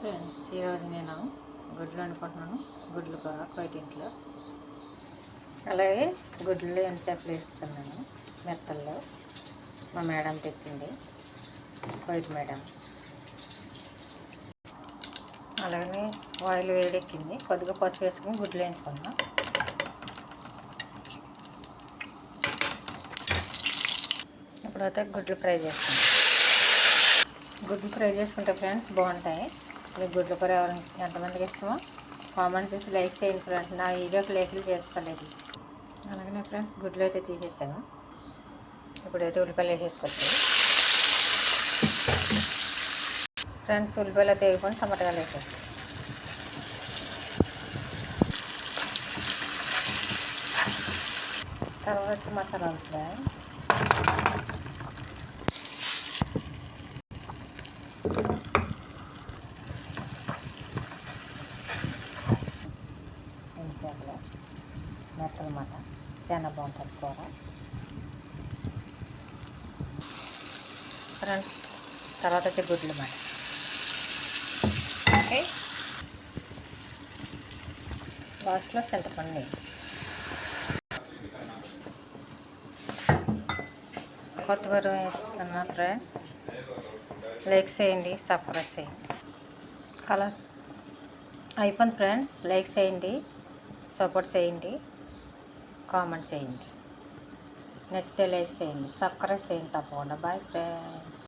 Friends, ఈరోజు నేను గుడ్లు వండుకుంటున్నాను. గుడ్లు కూర కొయ్యటింట్లో. అలాగే గుడ్లు ఎంతసేపు వేస్తున్నాను మెత్తల్లో. మా మేడం తెచ్చింది, కొయ్యటి మేడం. అలాగే ఆయిల్ వేడెక్కింది, కొద్దిగా పసుపు వేసుకుని గుడ్లు వేయించుకున్నాం. ఇప్పుడైతే గుడ్లు ఫ్రై చేస్తాను. గుడ్లు ఫ్రై చేసుకుంటే ఫ్రెండ్స్ బాగుంటాయి. మీకు గుడ్ల కూర ఎంతమందికి ఇష్టమో కామెంట్ చేసి లైక్ చేయండి ఫ్రెండ్స్. నా వీడియోకి లైక్లు చేస్తలేదు. అలాగే ఫ్రెండ్స్, గుడ్లు అయితే తీసేసాను. ఇప్పుడైతే ఉల్లిపాయలు వేసేసుకొచ్చాను ఫ్రెండ్స్. ఉల్లిపాయలు అయితే వేసుకొని టమాటాలు వేసేస్తాను. తర్వాత మసాలాలు ఫ్రెండ్స్. చేపలు మెత్తలమాట చాలా బాగుంటుంది కూర ఫ్రెండ్స్. తర్వాత వచ్చి గుడ్లు మాట. ఓకే, లాస్ట్లో చింతపండు కొత్తిమీర వేస్తున్నా ఫ్రెండ్స్. లైక్ చేయండి, సబ్స్క్రైబ్ చేయండి. కలర్స్ అయిపోయింది ఫ్రెండ్స్. లైక్ చేయండి, సపోర్ట్ చేయండి, కామెంట్ చేయండి. నచ్చితే లైక్ చేయండి, సబ్స్క్రైబ్ చేయండి తప్పకుండా. Bye friends.